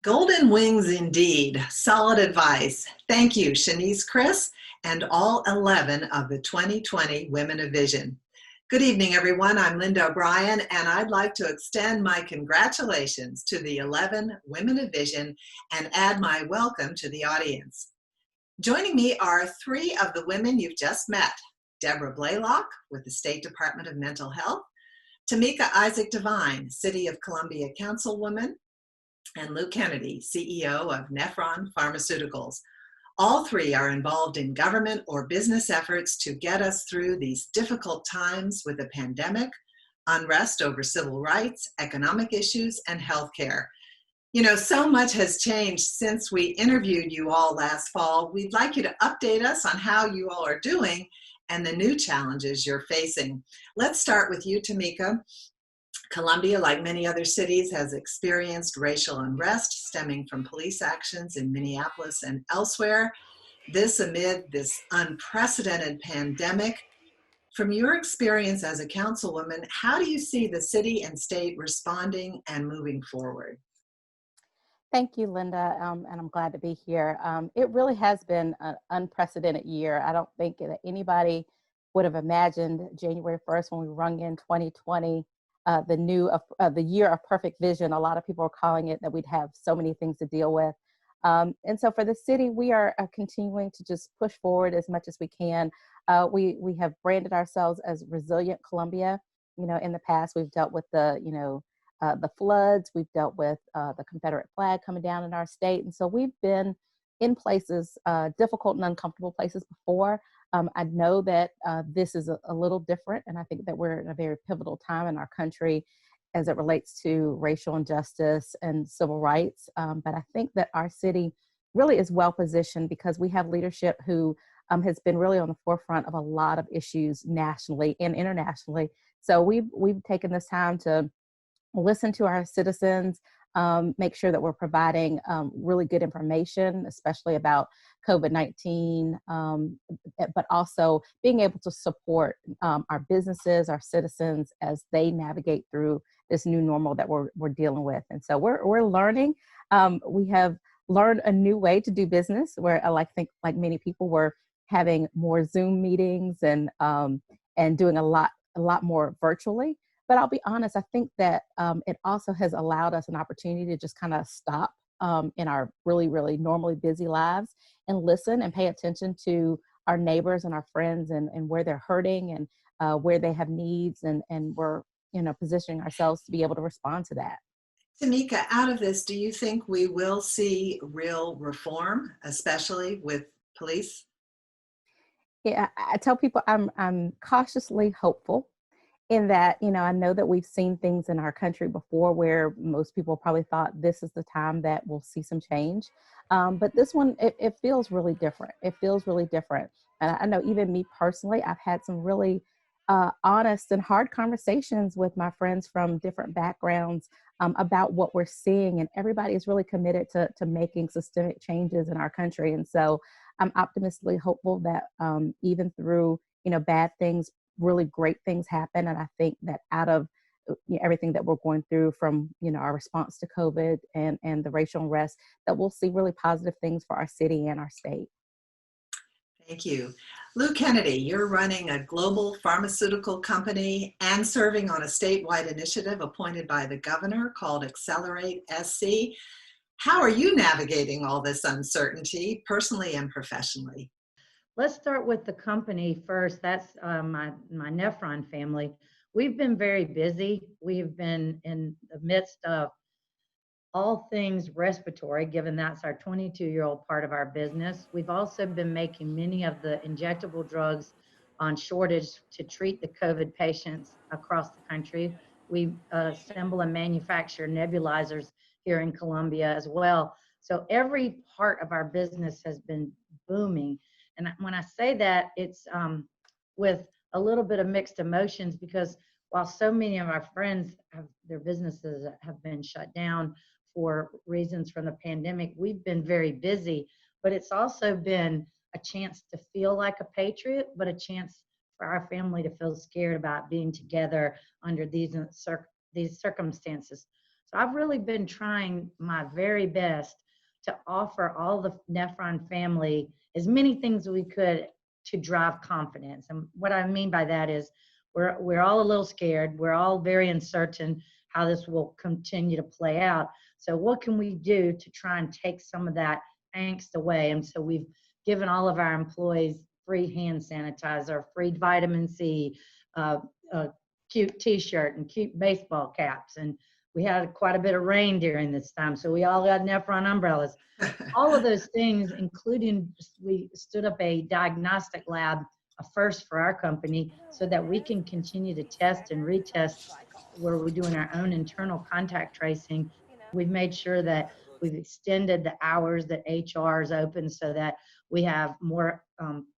Golden wings indeed. Solid advice. Thank you, Shanice Chris, and all 11 of the 2020 Women of Vision. Good evening, everyone. I'm Linda O'Brien, and I'd like to extend my congratulations to the 11 Women of Vision and add my welcome to the audience. Joining me are three of the women you've just met: Deborah Blaylock with the State Department of Mental Health, Tamika Isaac Devine, City of Columbia Councilwoman, and Lou Kennedy, CEO of Nephron Pharmaceuticals. All three are involved in government or business efforts to get us through these difficult times with the pandemic, unrest over civil rights, economic issues, and healthcare. You know, so much has changed since we interviewed you all last fall. We'd like you to update us on how you all are doing and the new challenges you're facing. Let's start with you, Tamika. Columbia, like many other cities, has experienced racial unrest stemming from police actions in Minneapolis and elsewhere. This amid this unprecedented pandemic. From your experience as a councilwoman, how do you see the city and state responding and moving forward? Thank you, Linda, and I'm glad to be here. It really has been an unprecedented year. I don't think that anybody would have imagined January 1st when we rung in 2020, the year of perfect vision. A lot of people are calling it that we'd have so many things to deal with. And so for the city, we are continuing to just push forward as much as we can. We have branded ourselves as Resilient Columbia. You know, in the past, we've dealt with the floods, we've dealt with the Confederate flag coming down in our state. And so we've been in places, difficult and uncomfortable places before. I know that this is a little different, and I think that we're in a very pivotal time in our country as it relates to racial injustice and civil rights. But I think that our city really is well positioned because we have leadership who has been really on the forefront of a lot of issues nationally and internationally. So we've taken this time to listen to our citizens, make sure that we're providing really good information, especially about COVID-19, but also being able to support our businesses, our citizens as they navigate through this new normal that we're dealing with. And so we're learning. We have learned a new way to do business where I think like many people were having more Zoom meetings and doing a lot more virtually. But I'll be honest, I think that it also has allowed us an opportunity to just kind of stop in our really, really normally busy lives and listen and pay attention to our neighbors and our friends and where they're hurting and where they have needs. And we're, positioning ourselves to be able to respond to that. Tamika, out of this, do you think we will see real reform, especially with police? Yeah, I tell people I'm cautiously hopeful. In that, I know that we've seen things in our country before where most people probably thought this is the time that we'll see some change. But this one, it feels really different. It feels really different. And I know even me personally, I've had some really honest and hard conversations with my friends from different backgrounds about what we're seeing. And everybody is really committed to making systemic changes in our country. And so I'm optimistically hopeful that even through, bad things, really great things happen. And I think that out of everything that we're going through from, our response to COVID and the racial unrest, that we'll see really positive things for our city and our state. Thank you. Lou Kennedy, you're running a global pharmaceutical company and serving on a statewide initiative appointed by the governor called Accelerate SC. How are you navigating all this uncertainty personally and professionally? Let's start with the company first. That's my Nephron family. We've been very busy. We've been in the midst of all things respiratory, given that's our 22-year-old part of our business. We've also been making many of the injectable drugs on shortage to treat the COVID patients across the country. We assemble and manufacture nebulizers here in Columbia as well. So every part of our business has been booming. And when I say that, it's with a little bit of mixed emotions because while so many of our friends their businesses have been shut down for reasons from the pandemic, we've been very busy, but it's also been a chance to feel like a patriot, but a chance for our family to feel scared about being together under these circumstances. So So I've really been trying my very best to offer all the Nephron family as many things as we could to drive confidence. And what I mean by that is we're all a little scared. We're all very uncertain how this will continue to play out. So what can we do to try and take some of that angst away? And so we've given all of our employees free hand sanitizer, free vitamin C, a cute t-shirt and cute baseball caps. And we had quite a bit of rain during this time, so we all got Nephron umbrellas. All of those things, including we stood up a diagnostic lab, a first for our company, so that we can continue to test and retest where we're doing our own internal contact tracing. We've made sure that we've extended the hours that HR is open so that we have more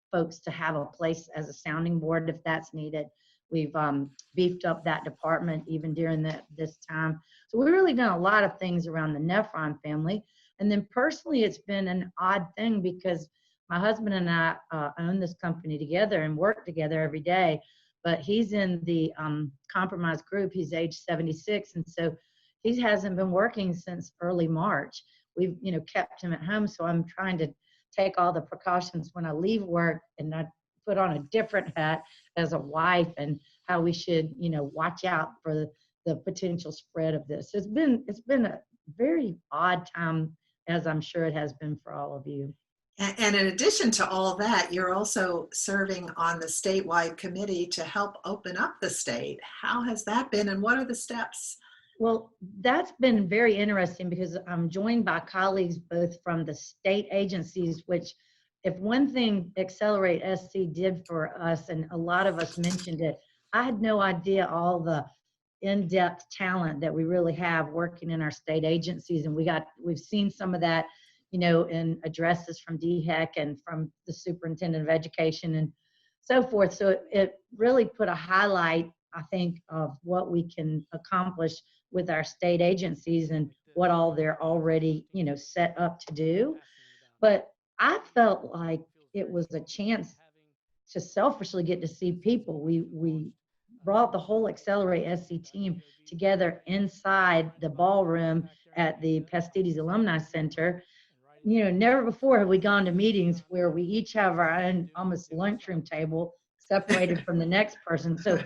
folks to have a place as a sounding board if that's needed. We've beefed up that department even during this time. So we've really done a lot of things around the Nephron family. And then personally, it's been an odd thing because my husband and I own this company together and work together every day, but he's in the compromised group. He's age 76. And so he hasn't been working since early March. We've, kept him at home. So I'm trying to take all the precautions when I leave work, and I put on a different hat as a wife and how we should, watch out for the potential spread of this. It's been a very odd time, as I'm sure it has been for all of you. And in addition to all that, you're also serving on the statewide committee to help open up the state. How has that been, and what are the steps? Well, that's been very interesting because I'm joined by colleagues both from the state agencies, which if one thing Accelerate SC did for us, and a lot of us mentioned it, I had no idea all the in-depth talent that we really have working in our state agencies. And we've seen some of that, in addresses from DHEC and from the superintendent of education and so forth. So it really put a highlight, I think, of what we can accomplish with our state agencies and what all they're already, set up to do. But I felt like it was a chance to selfishly get to see people. We brought the whole Accelerate SC team together inside the ballroom at the Pastides Alumni Center. Never before have we gone to meetings where we each have our own almost lunchroom table separated from the next person. So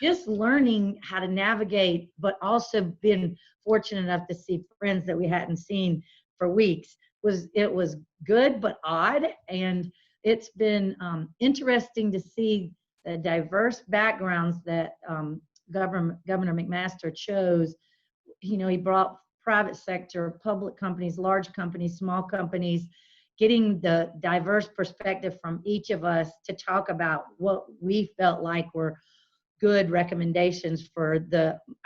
just learning how to navigate, but also being fortunate enough to see friends that we hadn't seen for weeks was good, but odd. And it's been interesting to see the diverse backgrounds that Governor McMaster chose. He brought private sector, public companies, large companies, small companies, getting the diverse perspective from each of us to talk about what we felt like were good recommendations for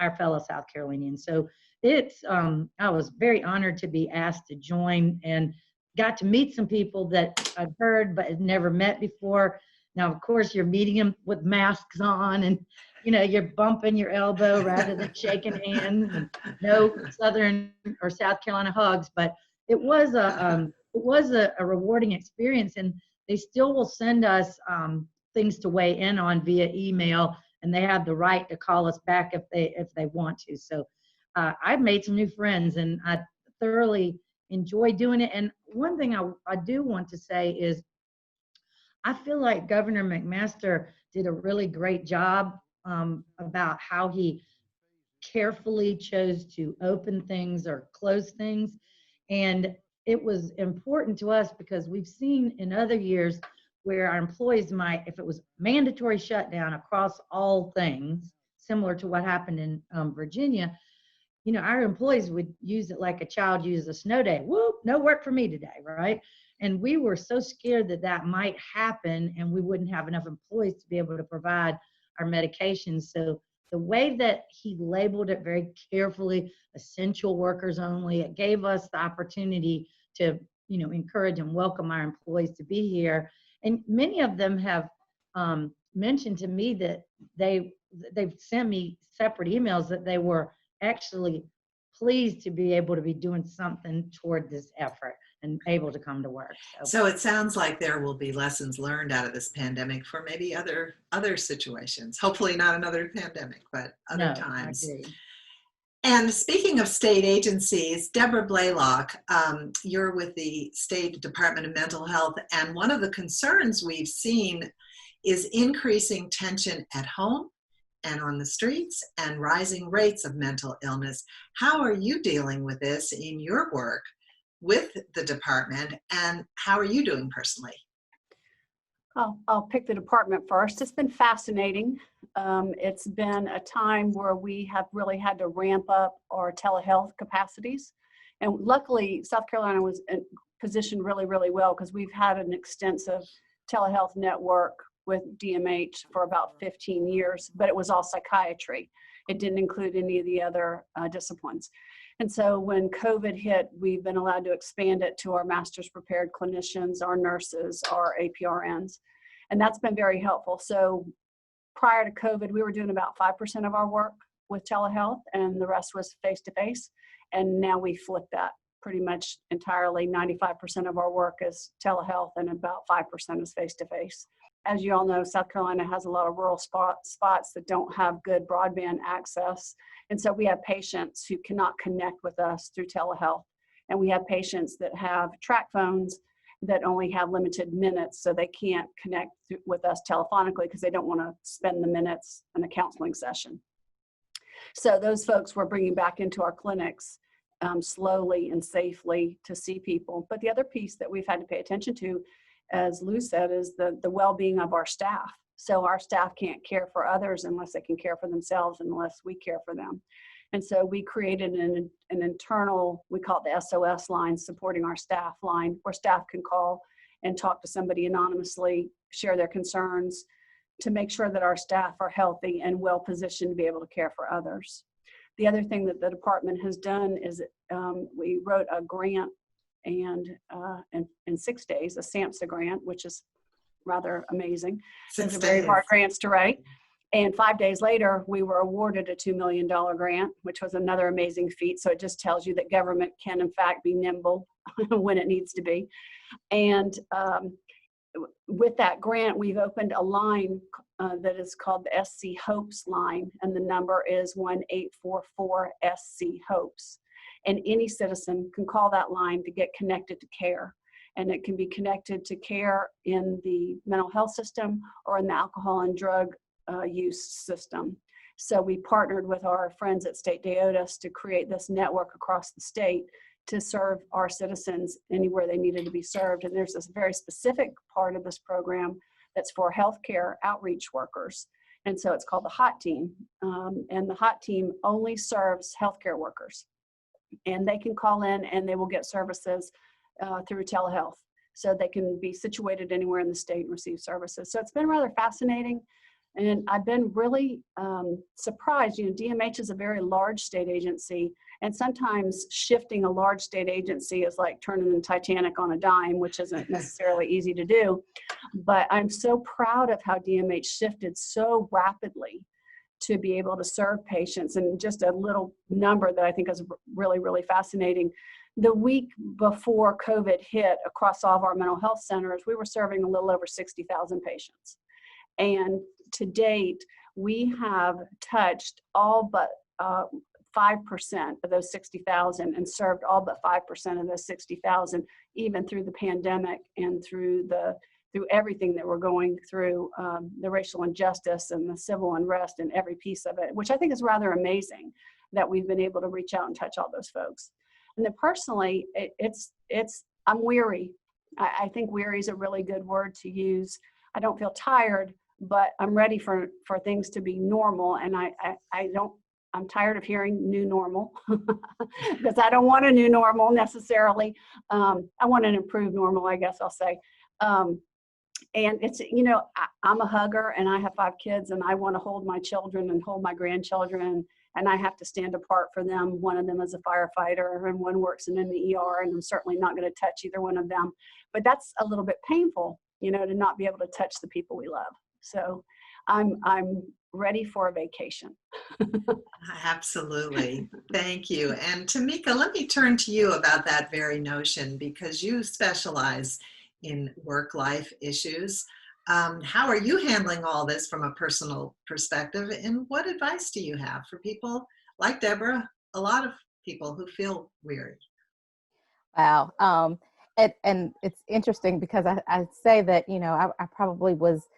our fellow South Carolinians. So I was very honored to be asked to join and got to meet some people that I'd heard but had never met before. Now, of course, you're meeting them with masks on and, you're bumping your elbow rather than shaking hands, and no Southern or South Carolina hugs, but it was a rewarding experience, and they still will send us things to weigh in on via email, and they have the right to call us back if they want to. So I've made some new friends, and I thoroughly enjoy doing it. And one thing I do want to say is I feel like Governor McMaster did a really great job about how he carefully chose to open things or close things. And it was important to us because we've seen in other years where our employees might, if it was mandatory shutdown across all things, similar to what happened in Virginia, our employees would use it like a child uses a snow day. Whoop, no work for me today, right? And we were so scared that might happen and we wouldn't have enough employees to be able to provide our medications. So the way that he labeled it very carefully, essential workers only, it gave us the opportunity to, encourage and welcome our employees to be here. And many of them have mentioned to me that they've sent me separate emails that they were actually pleased to be able to be doing something toward this effort and able to come to work. So it sounds like there will be lessons learned out of this pandemic for maybe other situations. Hopefully not another pandemic, but other times. I agree. And speaking of state agencies, Deborah Blaylock, you're with the State Department of Mental Health, and one of the concerns we've seen is increasing tension at home and on the streets and rising rates of mental illness. How are you dealing with this in your work with the department, and how are you doing personally? I'll pick the department first. It's been fascinating. It's been a time where we have really had to ramp up our telehealth capacities. And luckily, South Carolina was positioned really, really well because we've had an extensive telehealth network with DMH for about 15 years, but it was all psychiatry. It didn't include any of the other disciplines. And so when COVID hit, we've been allowed to expand it to our master's prepared clinicians, our nurses, our APRNs, and that's been very helpful. So prior to COVID, we were doing about 5% of our work with telehealth and the rest was face-to-face. And now we flipped that pretty much entirely. 95% of our work is telehealth and about 5% is face-to-face. As you all know, South Carolina has a lot of rural spots that don't have good broadband access. And so we have patients who cannot connect with us through telehealth. And we have patients that have track phones that only have limited minutes, so they can't connect with us telephonically because they don't want to spend the minutes in a counseling session. So those folks we're bringing back into our clinics slowly and safely to see people. But the other piece that we've had to pay attention to, as Lou said, is the well-being of our staff. So our staff can't care for others unless they can care for themselves, unless we care for them. And so we created an internal, we call it the SOS line, supporting our staff line, where staff can call and talk to somebody anonymously, share their concerns, to make sure that our staff are healthy and well positioned to be able to care for others. The other thing that the department has done is we wrote a grant and in 6 days, a SAMHSA grant, which is rather amazing. Those are very hard grants to write. And 5 days later, we were awarded a $2 million grant, which was another amazing feat. So it just tells you that government can, in fact, be nimble when it needs to be. And with that grant, we've opened a line that is called the SC Hopes line, and the number is 1-844-SC-HOPES. And any citizen can call that line to get connected to care. And it can be connected to care in the mental health system or in the alcohol and drug use system. So we partnered with our friends at State DeOtis to create this network across the state to serve our citizens anywhere they needed to be served. And there's this very specific part of this program that's for healthcare outreach workers. And so it's called the HOT team. And the HOT team only serves healthcare workers. And they can call in and they will get services through telehealth. So they can be situated anywhere in the state and receive services. So it's been rather fascinating. And I've been really surprised. You know, DMH is a very large state agency, and sometimes shifting a large state agency is like turning the Titanic on a dime, which isn't necessarily easy to do. But I'm so proud of how DMH shifted so rapidly to be able to serve patients. And just a little number that I think is really, really fascinating. The week before COVID hit, across all of our mental health centers, we were serving a little over 60,000 patients. And to date, we have touched all but 5% of those 60,000 and served all but 5% of those 60,000, even through the pandemic and through everything that we're going through, the racial injustice and the civil unrest and every piece of it, which I think is rather amazing that we've been able to reach out and touch all those folks. And then personally, I'm weary. I think weary is a really good word to use. I don't feel tired, but I'm ready for things to be normal. And I'm tired of hearing new normal because I don't want a new normal necessarily. I want an improved normal, I guess I'll say. And it's, you know, I'm a hugger and I have 5 kids and I want to hold my children and hold my grandchildren, and I have to stand apart for them. One of them is a firefighter and one works in an ER, and I'm certainly not going to touch either one of them. But that's a little bit painful, you know, to not be able to touch the people we love. So I'm ready for a vacation. Absolutely. Thank you. And Tamika, let me turn to you about that very notion, because you specialize in work-life issues. How are you handling all this from a personal perspective, and what advice do you have for people like Deborah a lot of people who feel weary. Wow. And it's interesting because I say that, I probably was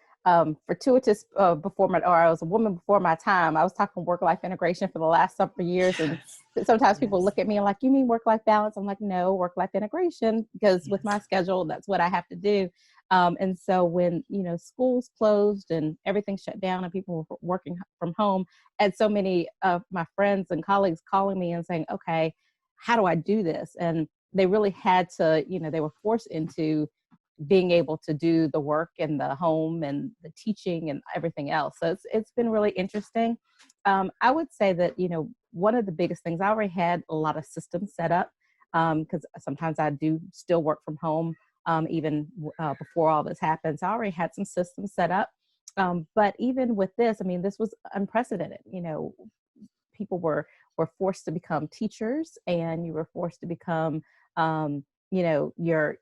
fortuitous before or I was a woman before my time. I was talking work-life integration for the last several years. And sometimes people Yes. look at me like, you mean work-life balance? I'm like, no, work-life integration, because with my Yes. schedule, that's what I have to do. And so when, schools closed and everything shut down and people were working from home, I had so many of my friends and colleagues calling me and saying, okay, how do I do this? And they really had to, they were forced into being able to do the work in the home and the teaching and everything else. So it's been really interesting. I would say that, one of the biggest things, I already had a lot of systems set up, because sometimes I do still work from home, even before all this happened. So I already had some systems set up. But even with this, I mean, this was unprecedented. People were forced to become teachers, and you were forced to become your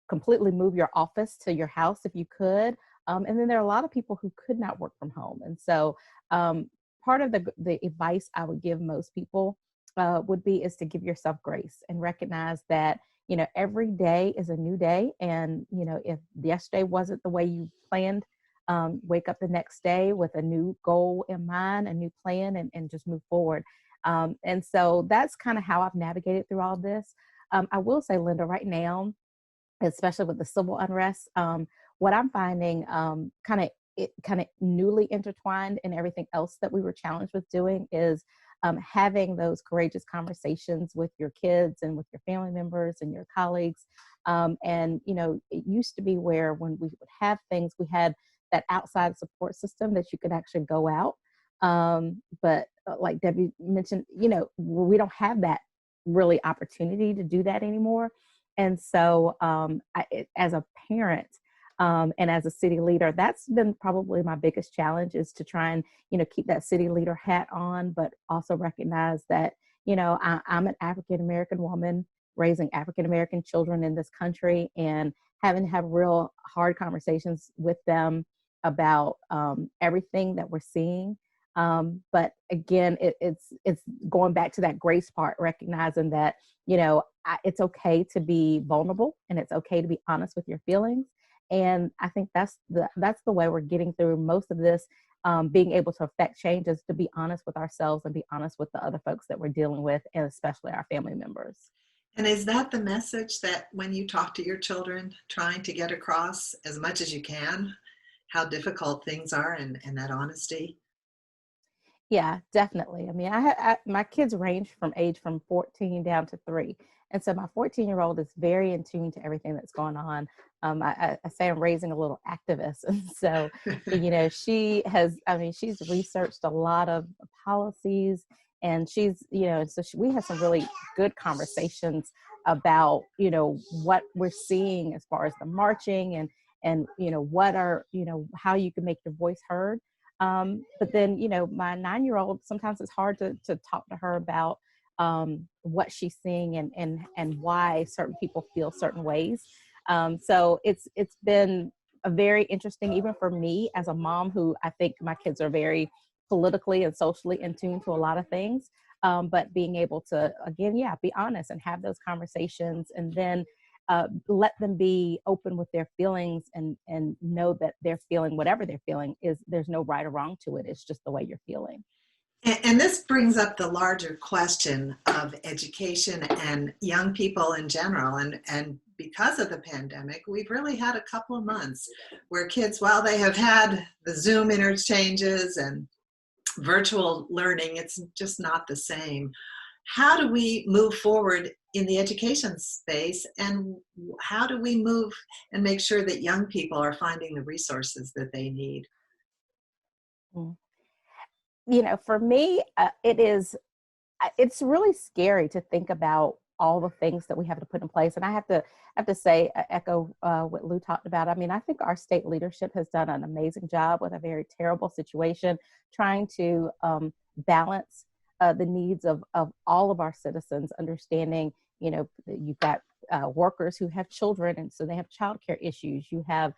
completely move your office to your house if you could. And then there are a lot of people who could not work from home. And so part of the advice I would give most people would be is to give yourself grace and recognize that, every day is a new day. And, if yesterday wasn't the way you planned, wake up the next day with a new goal in mind, a new plan, and just move forward. And so that's kind of how I've navigated through all this. I will say, Linda, right now, especially with the civil unrest, what I'm finding kind of newly intertwined in everything else that we were challenged with doing is having those courageous conversations with your kids and with your family members and your colleagues. And, it used to be where when we would have things, we had that outside support system that you could actually go out. But like Debbie mentioned, we don't have that really opportunity to do that anymore. And so as a parent and as a city leader, that's been probably my biggest challenge, is to try and, keep that city leader hat on, but also recognize that, I'm an African-American woman raising African-American children in this country, and having to have real hard conversations with them about everything that we're seeing. But again, it's going back to that grace part, recognizing that, it's okay to be vulnerable, and it's okay to be honest with your feelings. And I think that's the way we're getting through most of this, being able to affect change, is to be honest with ourselves and be honest with the other folks that we're dealing with, and especially our family members. And is that the message that when you talk to your children, trying to get across as much as you can, how difficult things are, and that honesty? Yeah, definitely. I mean, my kids range from age from 14 down to 3. And so my 14-year-old is very in tune to everything that's going on. I say I'm raising a little activist. And so, she's researched a lot of policies, and we had some really good conversations about, what we're seeing as far as the marching, and what are, how you can make your voice heard. But then, my 9-year-old, sometimes it's hard to talk to her about what she's seeing, and why certain people feel certain ways. So it's been a very interesting, even for me as a mom, who I think my kids are very politically and socially in tune to a lot of things. But being able to, again, be honest and have those conversations, and then let them be open with their feelings, and know that they're feeling whatever they're feeling, is there's no right or wrong to it. It's just the way you're feeling. And this brings up the larger question of education and young people in general. And because of the pandemic, we've really had a couple of months where kids, while they have had the Zoom interchanges and virtual learning, it's just not the same. How do we move forward in the education space, and how do we move and make sure that young people are finding the resources that they need? Mm. For me, it's really scary to think about all the things that we have to put in place. And I have to say, echo what Lou talked about. I mean, I think our state leadership has done an amazing job with a very terrible situation, trying to balance the needs of all of our citizens, understanding, you've got workers who have children, and so they have childcare issues. You have,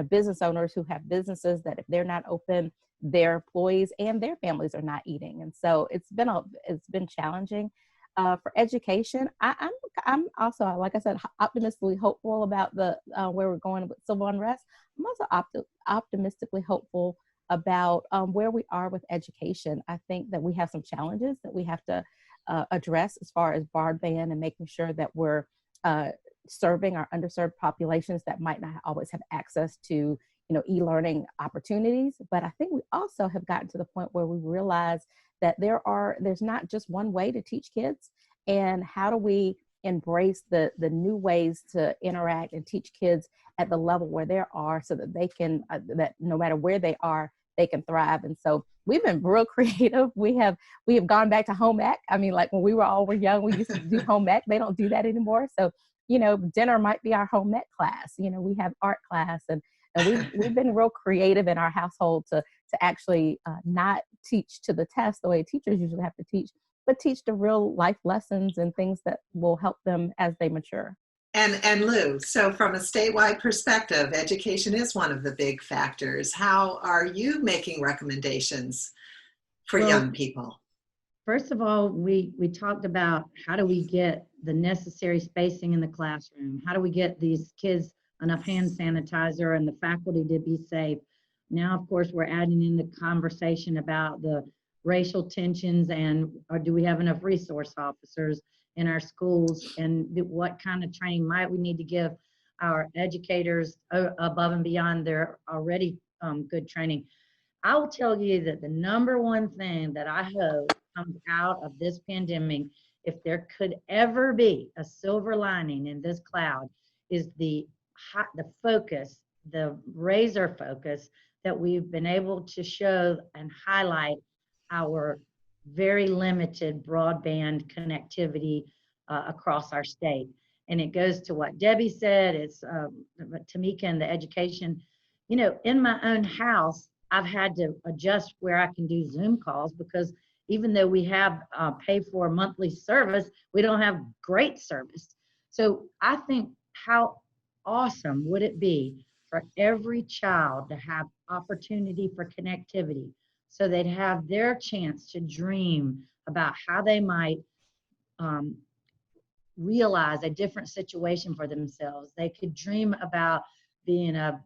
business owners who have businesses that if they're not open, their employees and their families are not eating. And so it's been challenging. For education, I'm also, like I said, optimistically hopeful about the where we're going with civil unrest. I'm also optimistically hopeful about where we are with education. I think that we have some challenges that we have to address as far as broadband and making sure that we're serving our underserved populations that might not always have access to e-learning opportunities. But I think we also have gotten to the point where we realize that there's not just one way to teach kids, and how do we embrace the new ways to interact and teach kids at the level where they are, so that they can that no matter where they are, they can thrive. And so we've been real creative. We have gone back to home ec. I mean, like when we were young, we used to do home ec. They don't do that anymore. So dinner might be our home ec class. We have art class, and we've been real creative in our household to actually not teach to the test the way teachers usually have to teach, but teach the real life lessons and things that will help them as they mature. And Lou, so from a statewide perspective, education is one of the big factors. How are you making recommendations for young people? First of all, we talked about how do we get the necessary spacing in the classroom? How do we get these kids enough hand sanitizer and the faculty to be safe? Now, of course, we're adding in the conversation about the racial tensions and do we have enough resource officers in our schools, and what kind of training might we need to give our educators above and beyond their already good training. I will tell you that the number one thing that I hope comes out of this pandemic, if there could ever be a silver lining in this cloud, is the focus, the razor focus that we've been able to show and highlight our very limited broadband connectivity across our state. And it goes to what Debbie said, it's Tamika and the education. In my own house, I've had to adjust where I can do Zoom calls, because even though we have pay for monthly service, we don't have great service. So I think, how awesome would it be for every child to have opportunity for connectivity, so they'd have their chance to dream about how they might realize a different situation for themselves. They could dream about being a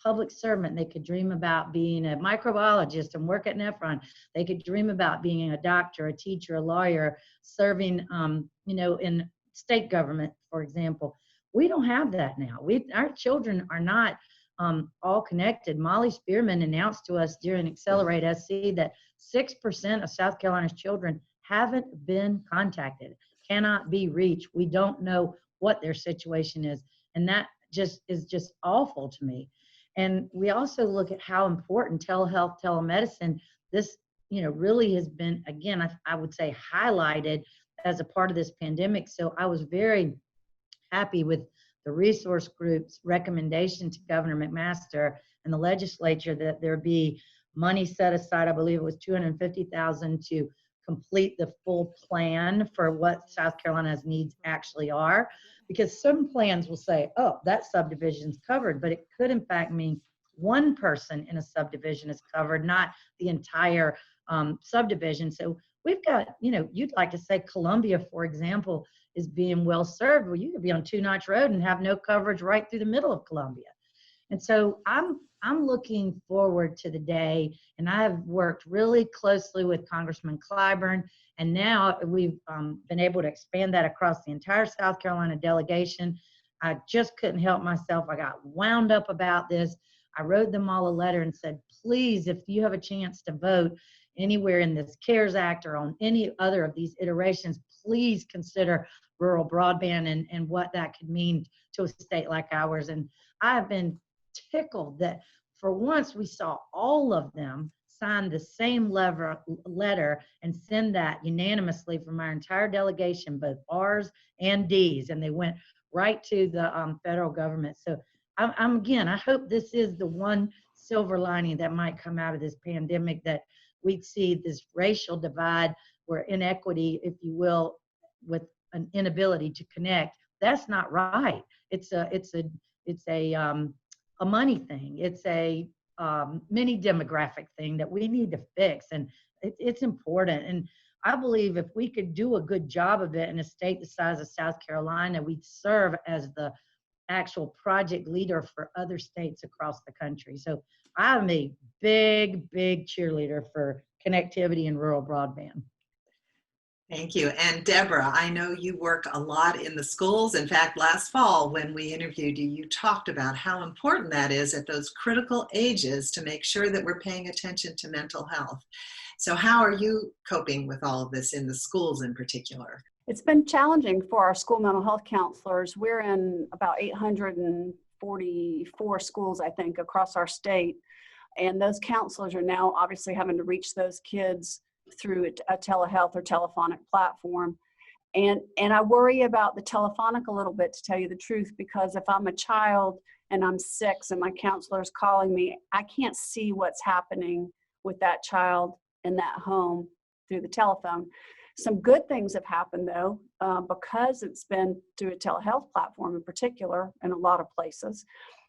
public servant. They could dream about being a microbiologist and work at Nephron. They could dream about being a doctor, a teacher, a lawyer, serving, in state government, for example. We don't have that now. Our children are not all connected. Molly Spearman announced to us during Accelerate SC that 6% of South Carolina's children haven't been contacted, cannot be reached. We don't know what their situation is. And that is just awful to me. And we also look at how important telehealth, telemedicine, this, really has been, again, I would say highlighted as a part of this pandemic. So I was very happy with the resource group's recommendation to Governor McMaster and the legislature that there be money set aside. I believe it was $250,000 to complete the full plan for what South Carolina's needs actually are. Because some plans will say, oh, that subdivision's covered, but it could in fact mean one person in a subdivision is covered, not the entire subdivision. So we've got, you'd like to say Columbia, for example, is being well served. Well, you could be on Two Notch Road and have no coverage right through the middle of Columbia. And so I'm looking forward to the day, and I have worked really closely with Congressman Clyburn, and now we've been able to expand that across the entire South Carolina delegation. I just couldn't help myself. I got wound up about this. I wrote them all a letter and said, please, if you have a chance to vote anywhere in this CARES Act or on any other of these iterations, please consider rural broadband and what that could mean to a state like ours. And I have been tickled that for once we saw all of them sign the same letter and send that unanimously from our entire delegation, both R's and D's, and they went right to the federal government. So again, I hope this is the one silver lining that might come out of this pandemic, that we'd see this racial divide where inequity, if you will, with an inability to connect. That's not right. It's a money thing. It's a mini demographic thing that we need to fix, and it's important. And I believe if we could do a good job of it in a state the size of South Carolina, we'd serve as the actual project leader for other states across the country. So I'm a big cheerleader for connectivity and rural broadband. Thank you. And Deborah, I know you work a lot in the schools. In fact, last fall when we interviewed you, you talked about how important that is at those critical ages to make sure that we're paying attention to mental health. So how are you coping with all of this in the schools in particular? It's been challenging for our school mental health counselors. We're in about 844 schools, I think, across our state. And those counselors are now obviously having to reach those kids through a telehealth or telephonic platform. And I worry about the telephonic a little bit, to tell you the truth, because if I'm a child and I'm 6 and my counselor is calling me, I can't see what's happening with that child in that home through the telephone. Some good things have happened, though, because it's been through a telehealth platform in particular in a lot of places.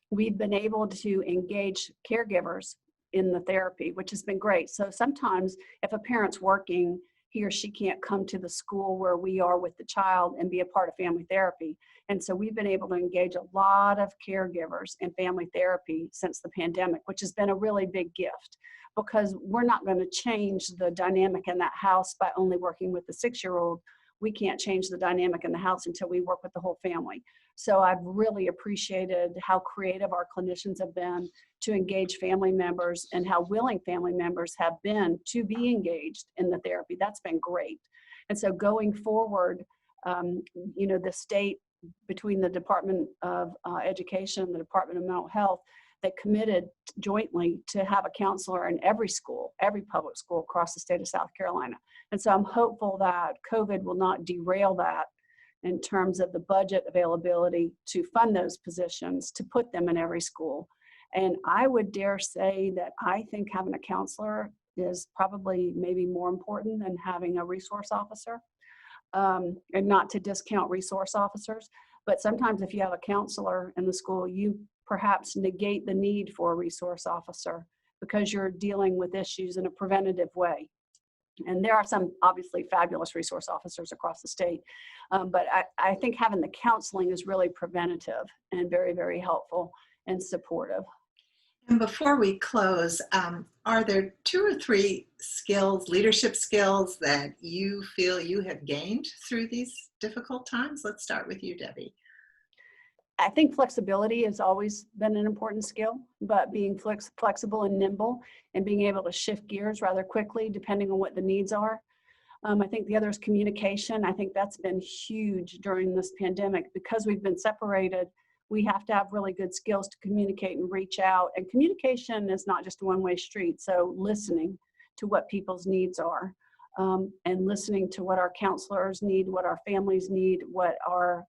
We've been able to engage caregivers in the therapy, which has been great. So sometimes if a parent's working, he or she can't come to the school where we are with the child and be a part of family therapy. And so we've been able to engage a lot of caregivers in family therapy since the pandemic, which has been a really big gift, because we're not going to change the dynamic in that house by only working with the 6-year-old. We can't change the dynamic in the house until we work with the whole family. So I've really appreciated how creative our clinicians have been to engage family members, and how willing family members have been to be engaged in the therapy. That's been great. And so going forward, the state, between the Department of Education and the Department of Mental Health, they committed jointly to have a counselor in every school, every public school across the state of South Carolina. And so I'm hopeful that COVID will not derail that in terms of the budget availability to fund those positions, to put them in every school. And I would dare say that I think having a counselor is probably maybe more important than having a resource officer. And not to discount resource officers, but sometimes if you have a counselor in the school, you perhaps negate the need for a resource officer because you're dealing with issues in a preventative way. And there are some obviously fabulous resource officers across the state, but I think having the counseling is really preventative and very, very helpful and supportive. And before we close, are there 2 or 3 skills, leadership skills, that you feel you have gained through these difficult times? Let's start with you, Debbie. I think flexibility has always been an important skill, but being flexible and nimble and being able to shift gears rather quickly depending on what the needs are. I think the other is communication. I think that's been huge during this pandemic. Because we've been separated, we have to have really good skills to communicate and reach out. And communication is not just a one-way street. So listening to what people's needs are, and listening to what our counselors need, what our families need, what our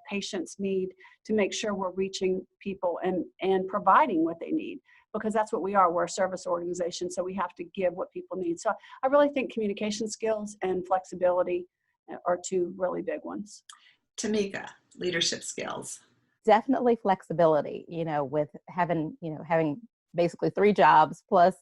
patients need, to make sure we're reaching people and providing what they need, because that's what we are. We're a service organization, so we have to give what people need. So I really think communication skills and flexibility are 2 really big ones. Tamika, leadership skills. Definitely flexibility, with having basically 3 jobs plus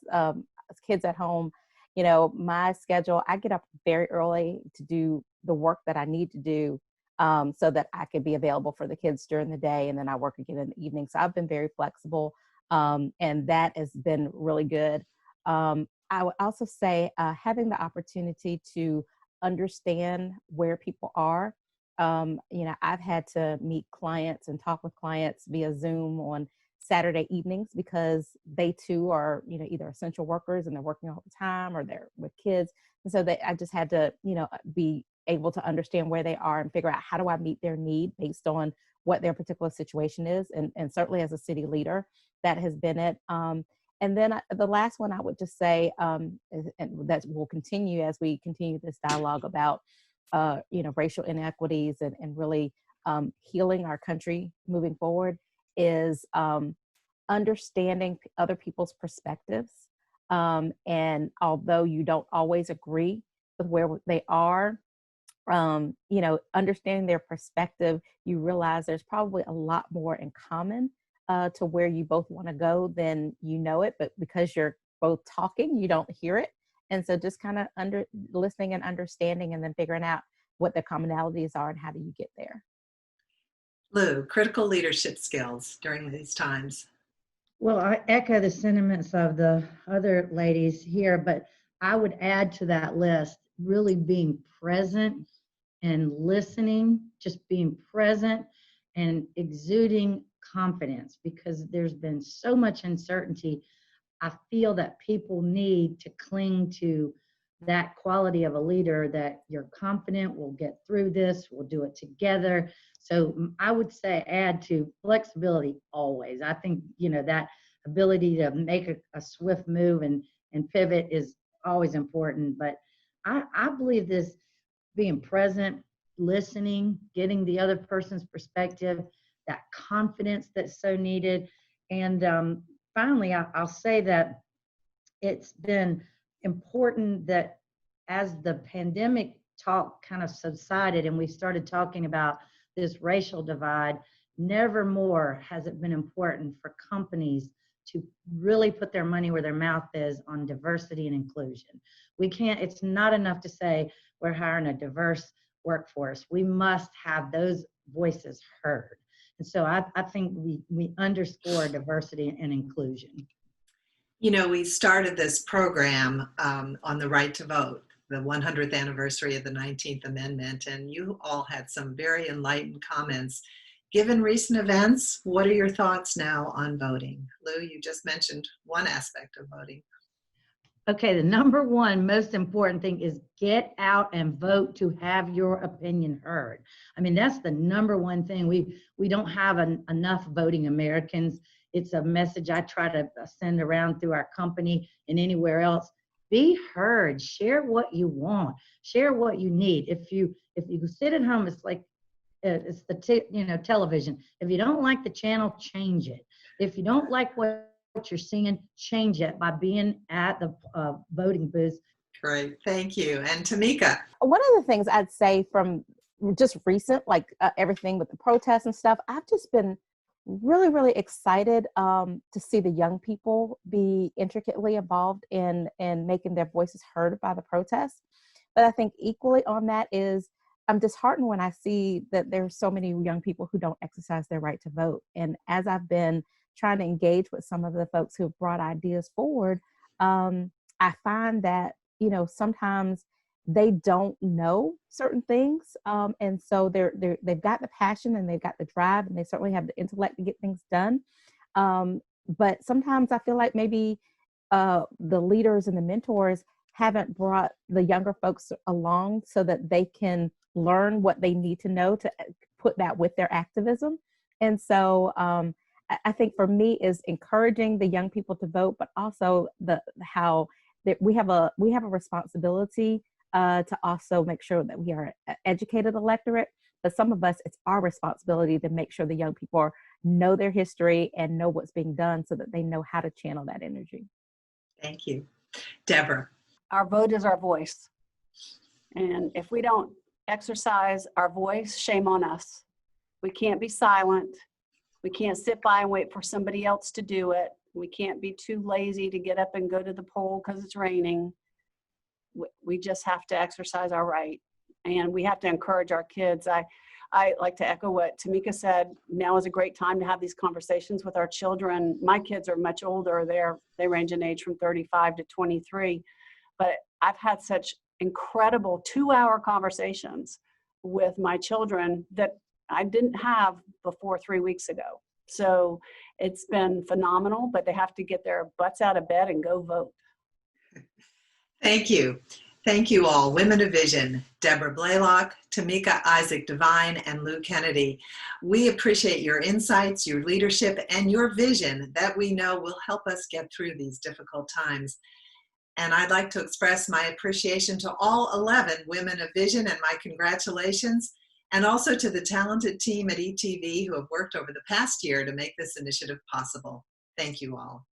kids at home. My schedule, I get up very early to do the work that I need to do, so that I could be available for the kids during the day, and then I work again in the evening. So I've been very flexible, and that has been really good. I would also say having the opportunity to understand where people are. I've had to meet clients and talk with clients via Zoom on Saturday evenings, because they too are, either essential workers and they're working all the time, or they're with kids. And so I just had to, be able to understand where they are and figure out how do I meet their need based on what their particular situation is. And certainly as a city leader, that has been it. And then the last one I would just say, and that will continue as we continue this dialogue about, racial inequities and really healing our country moving forward, is understanding other people's perspectives. And although you don't always agree with where they are, Understanding their perspective, you realize there's probably a lot more in common to where you both want to go than you know it, but because you're both talking, you don't hear it. And so just kind of listening and understanding and then figuring out what the commonalities are and how do you get there. Lou, critical leadership skills during these times. Well, I echo the sentiments of the other ladies here, but I would add to that list really being present and listening, just being present and exuding confidence, because there's been so much uncertainty. I feel that people need to cling to that quality of a leader, that you're confident, we'll get through this, we'll do it together. So I would say add to flexibility always. I think, that ability to make a swift move and pivot is always important. But I believe this being present, listening, getting the other person's perspective, that confidence that's so needed. And finally, I'll say that it's been important that as the pandemic talk kind of subsided and we started talking about this racial divide, never more has it been important for companies to really put their money where their mouth is on diversity and inclusion. It's not enough to say we're hiring a diverse workforce. We must have those voices heard. And so I think we underscore diversity and inclusion. We started this program on the right to vote, the 100th anniversary of the 19th Amendment, and you all had some very enlightened comments. Given recent events, what are your thoughts now on voting? Lou, you just mentioned one aspect of voting. Okay, the number one most important thing is get out and vote to have your opinion heard. I mean, that's the number one thing. We don't have enough voting Americans. It's a message I try to send around through our company and anywhere else. Be heard. Share what you want. Share what you need. If you sit at home, it's like it's the television. If you don't like the channel, change it. If you don't like what you're seeing, change it by being at the voting booth. Great, thank you. And Tamika? One of the things I'd say from just recent, like everything with the protests and stuff, I've just been really, really excited to see the young people be intricately involved in making their voices heard by the protests. But I think equally on that is I'm disheartened when I see that there's so many young people who don't exercise their right to vote. And as I've been trying to engage with some of the folks who have brought ideas forward, I find that, sometimes they don't know certain things. And so they've got the passion and they've got the drive and they certainly have the intellect to get things done. But sometimes I feel like maybe the leaders and the mentors haven't brought the younger folks along so that they can learn what they need to know to put that with their activism. And so I think for me is encouraging the young people to vote, but also how that we have a responsibility to also make sure that we are an educated electorate. But some of us, it's our responsibility to make sure the young people know their history and know what's being done so that they know how to channel that energy. Thank you. Deborah? Our vote is our voice. And if we don't exercise our voice, shame on us. We can't be silent. We can't sit by and wait for somebody else to do it. We can't be too lazy to get up and go to the poll because it's raining. We just have to exercise our right. And we have to encourage our kids. I like to echo what Tamika said. Now is a great time to have these conversations with our children. My kids are much older. They range in age from 35 to 23. But I've had such incredible 2-hour conversations with my children that I didn't have before 3 weeks ago. So it's been phenomenal, but they have to get their butts out of bed and go vote. Thank you. Thank you all. Women of Vision, Deborah Blaylock, Tamika Isaac Devine, and Lou Kennedy. We appreciate your insights, your leadership, and your vision that we know will help us get through these difficult times. And I'd like to express my appreciation to all 11 Women of Vision and my congratulations, and also to the talented team at ETV who have worked over the past year to make this initiative possible. Thank you all.